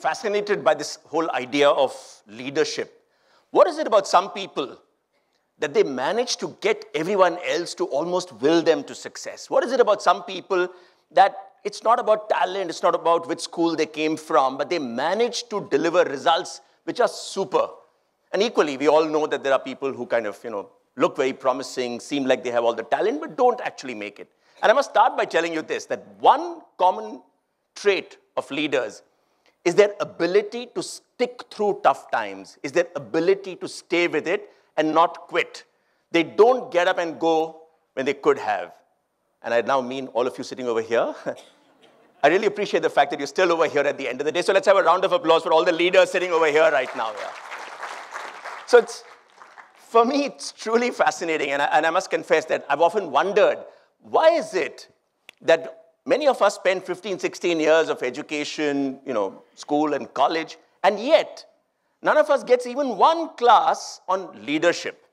fascinated by this whole idea of leadership. What is it about some people that they manage to get everyone else to almost will them to success? What is it about some people that it's not about talent, it's not about which school they came from, but they manage to deliver results which are super? And equally, we all know that there are people who kind of, look very promising, seem like they have all the talent, but don't actually make it. And I must start by telling you this, that one common trait of leaders is their ability to stick through tough times, is their ability to stay with it and not quit. They don't get up and go when they could have. And I now mean all of you sitting over here. I really appreciate the fact that you're still over here at the end of the day. So let's have a round of applause for all the leaders sitting over here right now. Yeah. So for me, it's truly fascinating. And I must confess that I've often wondered, why is it that many of us spend 15, 16 years of education, school and college, and yet none of us gets even one class on leadership?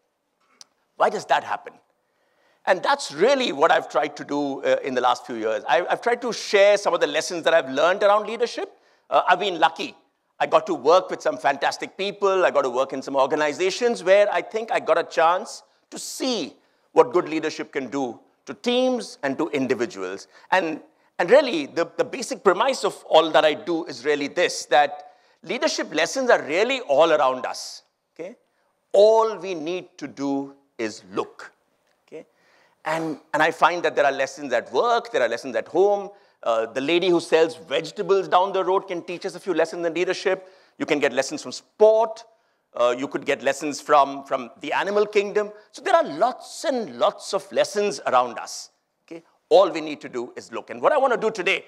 Why does that happen? And that's really what I've tried to do in the last few years. I've tried to share some of the lessons that I've learned around leadership. I've been lucky. I got to work with some fantastic people. I got to work in some organizations where I think I got a chance to see what good leadership can do to teams and to individuals. And really, the basic premise of all that I do is really this, that leadership lessons are really all around us, okay? All we need to do is look, okay? And I find that there are lessons at work, there are lessons at home. The lady who sells vegetables down the road can teach us a few lessons in leadership. You can get lessons from sport. You could get lessons from the animal kingdom. So there are lots and lots of lessons around us. Okay? All we need to do is look. And what I want to do today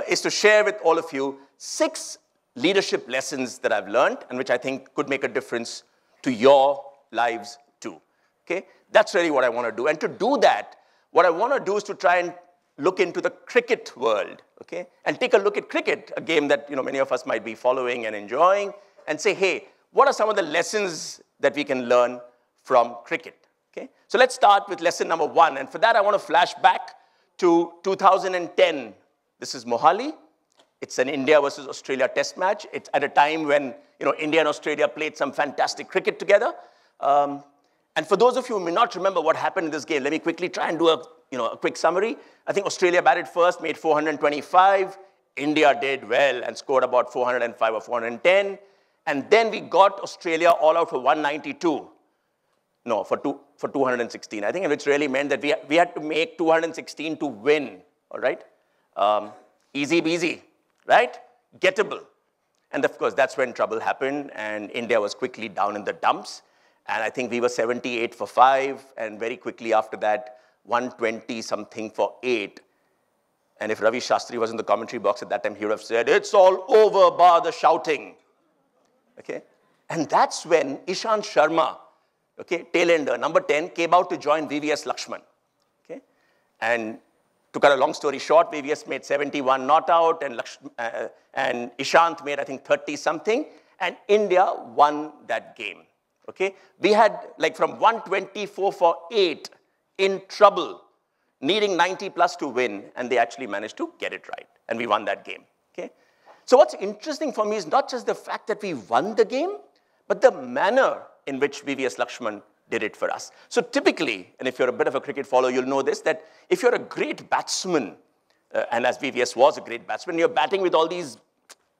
is to share with all of you 6 leadership lessons that I've learned and which I think could make a difference to your lives too. Okay? That's really what I want to do. And to do that, what I want to do is to try and look into the cricket world, okay? And take a look at cricket, a game that many of us might be following and enjoying, and say, hey, what are some of the lessons that we can learn from cricket? Okay? So let's start with lesson number 1. And for that, I want to flash back to 2010. This is Mohali. It's an India versus Australia test match. It's at a time when India and Australia played some fantastic cricket together. And for those of you who may not remember what happened in this game, let me quickly try and do a quick summary. I think Australia batted first, made 425. India did well and scored about 405 or 410. And then we got Australia all out for 192. No, for 216, I think, which really meant that we had to make 216 to win, all right? Easy peasy, right? Gettable. And of course, that's when trouble happened, and India was quickly down in the dumps. And I think we were 78 for 5, and very quickly after that, 120-something for 8. And if Ravi Shastri was in the commentary box at that time, he would have said, it's all over, bar the shouting. Okay? And that's when Ishant Sharma, okay, tail-ender, number 10, came out to join VVS Lakshman. Okay? And to cut a long story short, VVS made 71 not out, and Ishant made, I think, 30-something, and India won that game. Okay? We had, like, from 124 for 8 in trouble, needing 90 plus to win, and they actually managed to get it right, and we won that game. Okay? So what's interesting for me is not just the fact that we won the game, but the manner in which VVS Lakshman did it for us. So typically, and if you're a bit of a cricket follower, you'll know this, that if you're a great batsman, and as VVS was a great batsman, you're batting with all these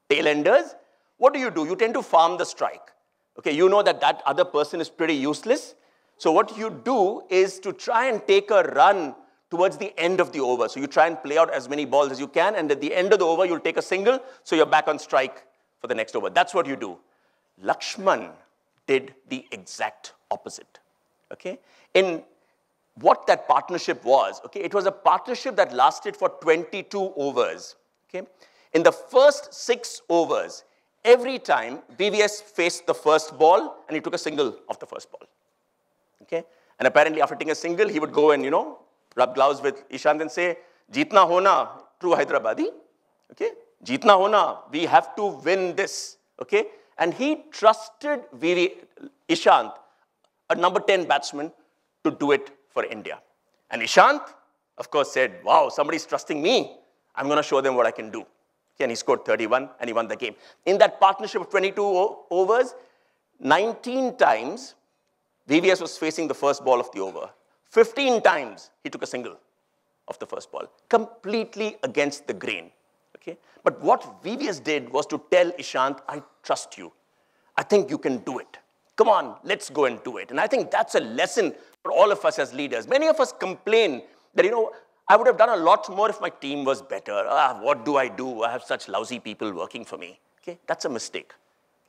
tail-enders, what do? You tend to farm the strike. Okay, you know that other person is pretty useless. So what you do is to try and take a run towards the end of the over. So you try and play out as many balls as you can, and at the end of the over, you'll take a single, so you're back on strike for the next over. That's what you do. Lakshman did the exact opposite. Okay? In what that partnership was, okay, it was a partnership that lasted for 22 overs. Okay? In the first 6 overs, every time, VVS faced the first ball, and he took a single off the first ball. Okay? And apparently, after taking a single, he would go and, rub gloves with Ishant and say, Jeetna hona, true Hyderabadi. Okay? Jeetna hona, we have to win this. Okay? And he trusted Ishant, a number 10 batsman, to do it for India. And Ishant, of course, said, wow, somebody's trusting me. I'm going to show them what I can do. Okay, and he scored 31 and he won the game. In that partnership of 22 overs, 19 times, VVS was facing the first ball of the over. 15 times, he took a single of the first ball. Completely against the grain. Okay? But what VVS did was to tell Ishant, I trust you. I think you can do it. Come on, let's go and do it. And I think that's a lesson for all of us as leaders. Many of us complain that, I would have done a lot more if my team was better. What do? I have such lousy people working for me. Okay? That's a mistake.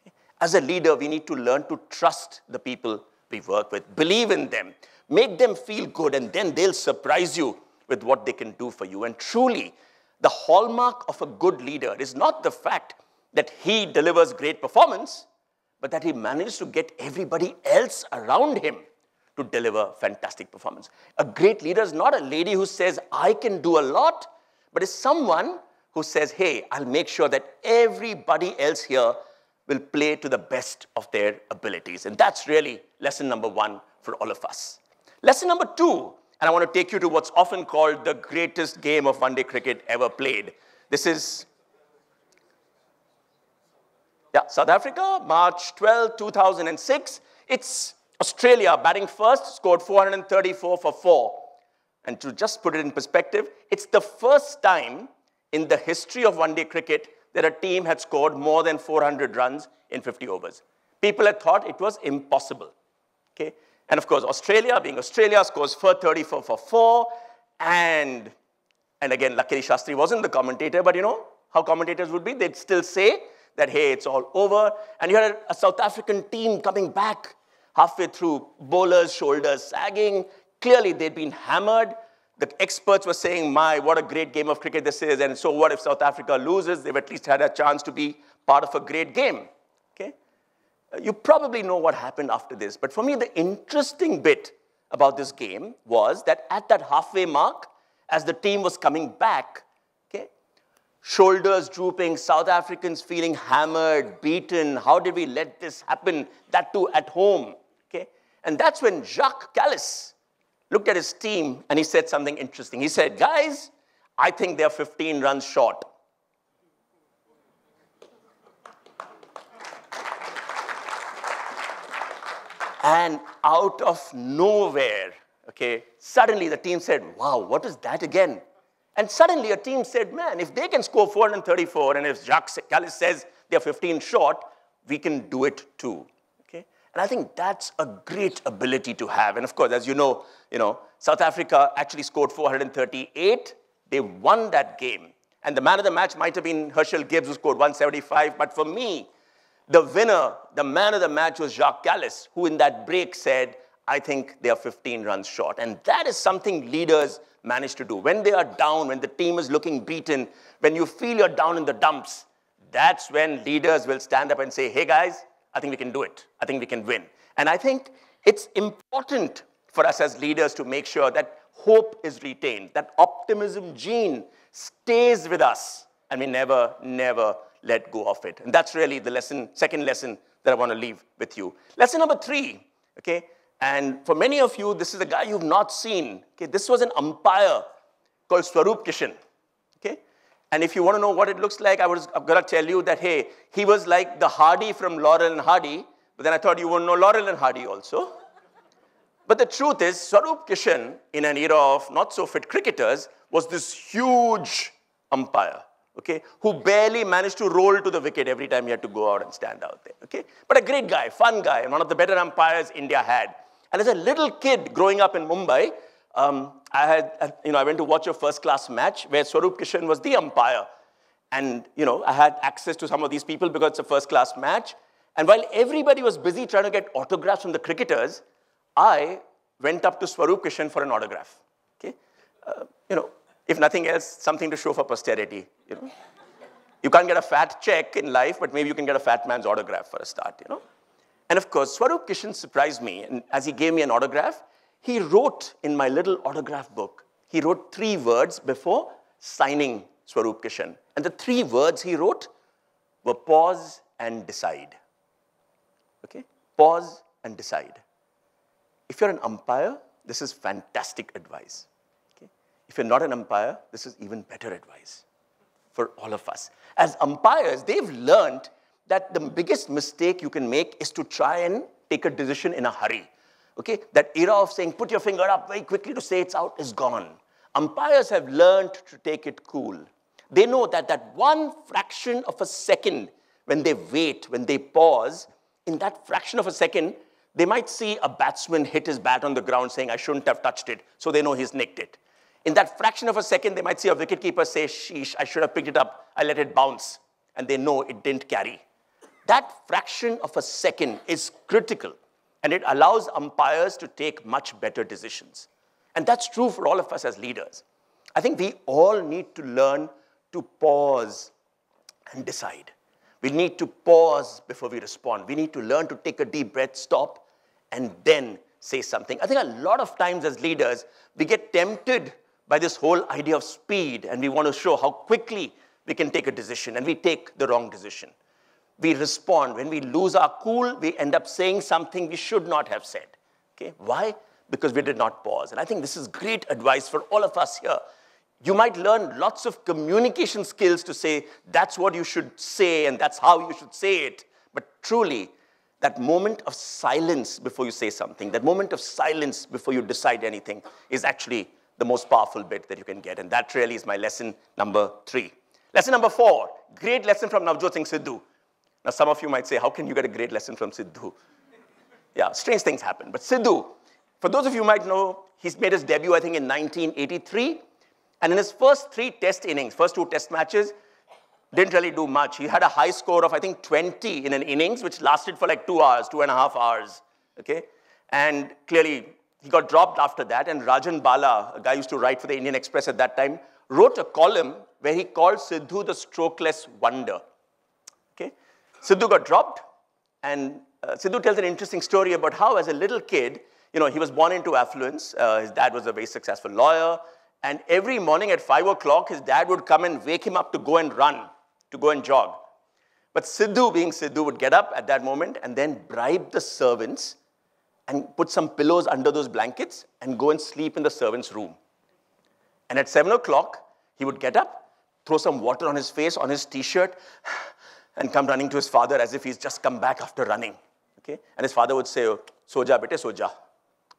Okay? As a leader, we need to learn to trust the people we work with, believe in them, make them feel good, and then they'll surprise you with what they can do for you. And truly, the hallmark of a good leader is not the fact that he delivers great performance, but that he manages to get everybody else around him to deliver fantastic performance. A great leader is not a lady who says, I can do a lot, but is someone who says, hey, I'll make sure that everybody else here will play to the best of their abilities. And that's really lesson number 1 for all of us. Lesson number 2, and I want to take you to what's often called the greatest game of one-day cricket ever played. This is South Africa, March 12, 2006. It's Australia batting first, scored 434 for 4. And to just put it in perspective, it's the first time in the history of one-day cricket that a team had scored more than 400 runs in 50 overs. People had thought it was impossible. Okay? And of course, Australia, being Australia, scores 434 for 4. And again, luckily Shastri wasn't the commentator, but how commentators would be. They'd still say that, hey, it's all over. And you had a South African team coming back halfway through, bowlers' shoulders sagging. Clearly, they'd been hammered. The experts were saying, what a great game of cricket this is. And so what if South Africa loses? They've at least had a chance to be part of a great game. Okay? You probably know what happened after this. But for me, the interesting bit about this game was that at that halfway mark, as the team was coming back, okay, shoulders drooping, South Africans feeling hammered, beaten. How did we let this happen? That too at home. Okay? And that's when Jacques Kallis looked at his team and he said something interesting. He said, guys, I think they're 15 runs short. And out of nowhere, okay, suddenly the team said, wow, what is that again? And suddenly a team said, man, if they can score 434 and if Jacques Kallis says they're 15 short, we can do it too. And I think that's a great ability to have. And of course, as you know, South Africa actually scored 438. They won that game. And the man of the match might have been Herschel Gibbs, who scored 175. But for me, the winner, the man of the match was Jacques Kallis, who in that break said, I think they are 15 runs short. And that is something leaders manage to do. When they are down, when the team is looking beaten, when you feel you're down in the dumps, that's when leaders will stand up and say, hey guys, I think we can do it. I think we can win. And I think it's important for us as leaders to make sure that hope is retained, that optimism gene stays with us, and we never, never let go of it. And that's really the lesson, second lesson that I want to leave with you. Lesson number 3, okay? And for many of you, this is a guy you've not seen. Okay? This was an umpire called Swaroop Kishan. Okay? And if you want to know what it looks like, I'm going to tell you that, hey, he was like the Hardy from Laurel and Hardy, but then I thought you wouldn't know Laurel and Hardy also. But the truth is, Swaroop Kishan, in an era of not-so-fit cricketers, was this huge umpire, okay, who barely managed to roll to the wicket every time he had to go out and stand out there, okay? But a great guy, fun guy, and one of the better umpires India had. And as a little kid growing up in Mumbai, I went to watch a first-class match where Swaroop Kishan was the umpire. And, I had access to some of these people because it's a first-class match. And while everybody was busy trying to get autographs from the cricketers, I went up to Swaroop Kishan for an autograph. Okay? If nothing else, something to show for posterity. You can't get a fat check in life, but maybe you can get a fat man's autograph for a start. And of course, Swaroop Kishan surprised me. And as he gave me an autograph, he wrote in my little autograph book, he wrote 3 words before signing Swaroop Kishan. And the 3 words he wrote were pause and decide. Okay? Pause and decide. If you're an umpire, this is fantastic advice. Okay? If you're not an umpire, this is even better advice. for all of us. As umpires, they've learned that the biggest mistake you can make is to try and take a decision in a hurry. Okay? That era of saying, put your finger up very quickly to say it's out is gone. Umpires have learned to take it cool. They know that that one fraction of a second, when they wait, when they pause, in that fraction of a second, they might see a batsman hit his bat on the ground saying, I shouldn't have touched it, so they know he's nicked it. In that fraction of a second, they might see a wicketkeeper say, sheesh, I should have picked it up, I let it bounce, and they know it didn't carry. That fraction of a second is critical, and it allows umpires to take much better decisions. And that's true for all of us as leaders. I think we all need to learn to pause and decide. We need to pause before we respond. We need to learn to take a deep breath, stop, and then say something. I think a lot of times as leaders, we get tempted by this whole idea of speed, and we want to show how quickly we can take a decision, and we take the wrong decision. We respond. When we lose our cool, we end up saying something we should not have said. Okay? Why? Because we did not pause. And I think this is great advice for all of us here. You might learn lots of communication skills to say, that's what you should say, and that's how you should say it. But truly, that moment of silence before you say something, that moment of silence before you decide anything is actually the most powerful bit that you can get. And that really is my lesson number 3. Lesson number 4, great lesson from Navjot Singh Sidhu. Now, some of you might say, how can you get a great lesson from Sidhu? Yeah, strange things happen. But Sidhu, for those of you who might know, he's made his debut, I think, in 1983. And in his first 3 test innings, first 2 test matches, didn't really do much. He had a high score of, I think, 20 in an innings, which lasted for like 2 hours, 2.5 hours. Okay? And clearly, he got dropped after that. And Rajan Bala, a guy who used to write for the Indian Express at that time, wrote a column where he called Sidhu the strokeless wonder. Okay? Sidhu got dropped, and Sidhu tells an interesting story about how, as a little kid, you know, he was born into affluence. His dad was a very successful lawyer, and every morning at 5 o'clock, his dad would come and wake him up to go and run, to go and jog. But Sidhu, being Sidhu, would get up at that moment and then bribe the servants and put some pillows under those blankets and go and sleep in the servants' room. And at 7 o'clock, he would get up, throw some water on his face, on his T-shirt, and come running to his father as if he's just come back after running. Okay? And his father would say, oh, soja bete, soja.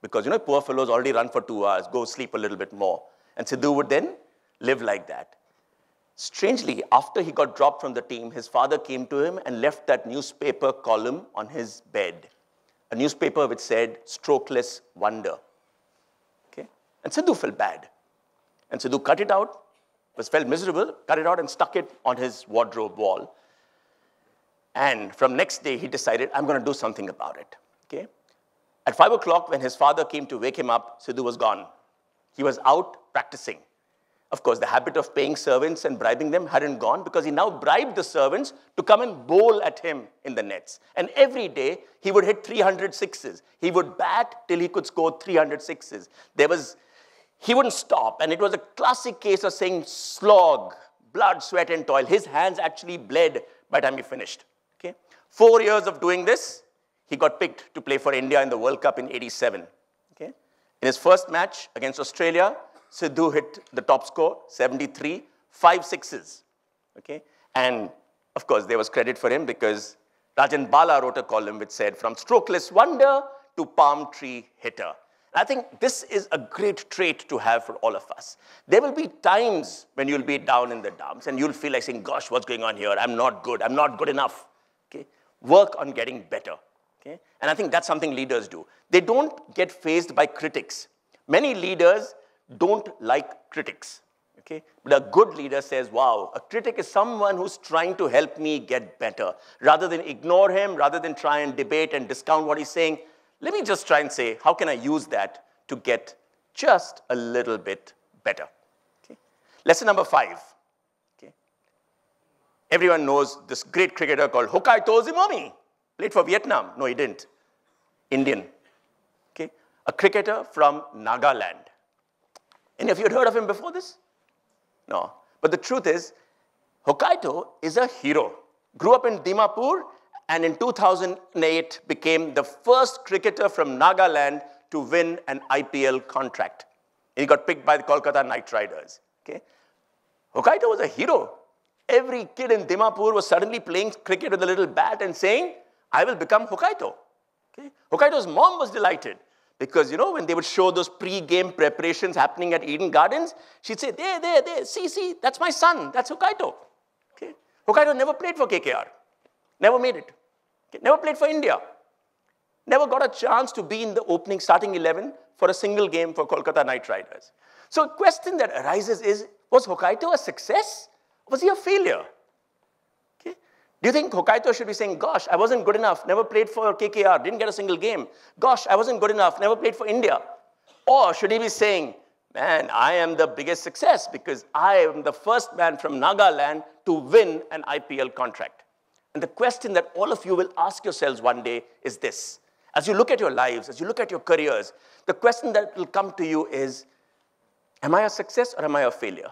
Because, you know, poor fellow's already run for 2 hours, go sleep a little bit more. And Sidhu would then live like that. Strangely, after he got dropped from the team, his father came to him and left that newspaper column on his bed. A newspaper which said, strokeless wonder. Okay? And Sidhu felt bad. And Sidhu cut it out, felt miserable, cut it out and stuck it on his wardrobe wall. And from next day, he decided, I'm going to do something about it. Okay? At 5 o'clock, when his father came to wake him up, Sidhu was gone. He was out practicing. Of course, the habit of paying servants and bribing them hadn't gone, because he now bribed the servants to come and bowl at him in the nets. And every day, he would hit 300 sixes. He would bat till he could score 300 sixes. He wouldn't stop. And it was a classic case of saying slog, blood, sweat, and toil. His hands actually bled by the time he finished. Okay? 4 years of doing this, he got picked to play for India in the World Cup in '87. Okay? In his first match against Australia, Sidhu hit the top score, 73, 5 sixes. Okay? And, of course, there was credit for him because Rajan Bala wrote a column which said, from strokeless wonder to palm tree hitter. I think this is a great trait to have for all of us. There will be times when you'll be down in the dumps and you'll feel like saying, gosh, what's going on here? I'm not good enough. Okay? Work on getting better. Okay? And I think that's something leaders do. They don't get fazed by critics. Many leaders don't like critics. Okay? But a good leader says, wow, a critic is someone who's trying to help me get better. Rather than ignore him, rather than try and debate and discount what he's saying, let me just try and say, how can I use that to get just a little bit better? Okay? Lesson number 5. Okay? Everyone knows this great cricketer called Hokaito Zimomi. Played for Vietnam. No, he didn't. Indian. Okay? A cricketer from Nagaland. Any of you had heard of him before this? No. But the truth is, Hokaito is a hero. Grew up in Dimapur, and in 2008 became the first cricketer from Nagaland to win an IPL contract. And he got picked by the Kolkata Knight Riders. Okay? Hokaito was a hero. Every kid in Dimapur was suddenly playing cricket with a little bat and saying, I will become Hokkaido. Okay? Hokkaido's mom was delighted because, you know, when they would show those pre-game preparations happening at Eden Gardens, she'd say, there, see, that's my son, that's Hokkaido. Okay? Hokkaido never played for KKR, never made it. Okay? Never played for India. Never got a chance to be in the opening starting 11 for a single game for Kolkata Knight Riders. So a question that arises is, was Hokkaido a success? Was he a failure? Okay. Do you think Hokkaido should be saying, gosh, I wasn't good enough, never played for KKR, didn't get a single game. Gosh, I wasn't good enough, never played for India. Or should he be saying, man, I am the biggest success because I am the first man from Nagaland to win an IPL contract? And the question that all of you will ask yourselves one day is this. As you look at your lives, as you look at your careers, the question that will come to you is, am I a success or am I a failure?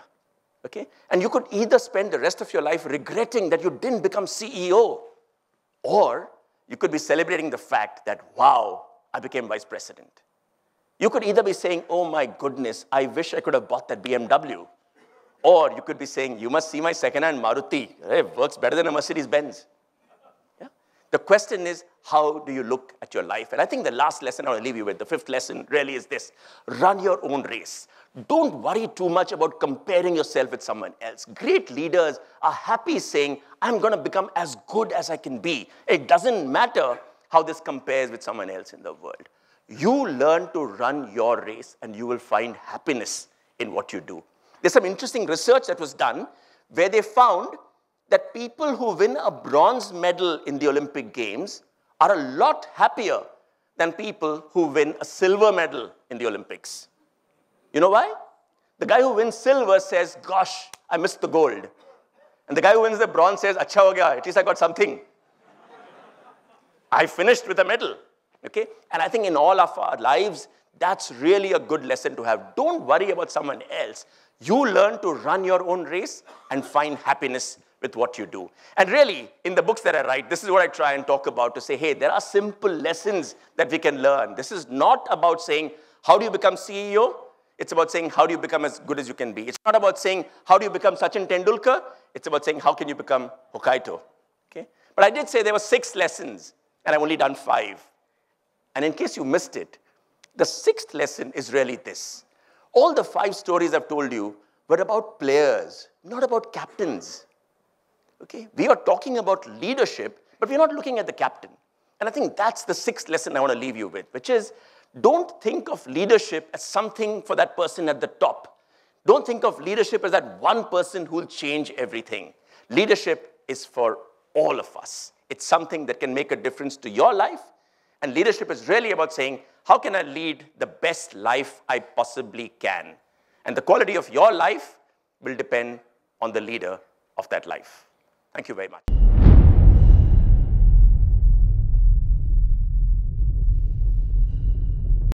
Okay? And you could either spend the rest of your life regretting that you didn't become CEO, or you could be celebrating the fact that, wow, I became vice president. You could either be saying, oh my goodness, I wish I could have bought that BMW. Or you could be saying, you must see my second-hand Maruti. It works better than a Mercedes-Benz. The question is, how do you look at your life? And I think the last lesson I want to leave you with, the fifth lesson really is this. Run your own race. Don't worry too much about comparing yourself with someone else. Great leaders are happy saying, I'm going to become as good as I can be. It doesn't matter how this compares with someone else in the world. You learn to run your race and you will find happiness in what you do. There's some interesting research that was done where they found that people who win a bronze medal in the Olympic Games are a lot happier than people who win a silver medal in the Olympics. You know why? The guy who wins silver says, gosh, I missed the gold. And the guy who wins the bronze says, acha ho gaya, at least I got something. I finished with a medal. Okay? And I think in all of our lives, that's really a good lesson to have. Don't worry about someone else. You learn to run your own race and find happiness with what you do. And really, in the books that I write, this is what I try and talk about to say, hey, there are simple lessons that we can learn. This is not about saying, how do you become CEO? It's about saying, how do you become as good as you can be? It's not about saying, how do you become Sachin Tendulkar? It's about saying, how can you become Hokkaido? Okay? But I did say there were 6 lessons, and I've only done 5. And in case you missed it, the 6th lesson is really this. All the 5 stories I've told you were about players, not about captains. Okay? We are talking about leadership, but we're not looking at the captain. And I think that's the 6th lesson I want to leave you with, which is, don't think of leadership as something for that person at the top. Don't think of leadership as that one person who will change everything. Leadership is for all of us. It's something that can make a difference to your life. And leadership is really about saying, how can I lead the best life I possibly can? And the quality of your life will depend on the leader of that life. Thank you very much.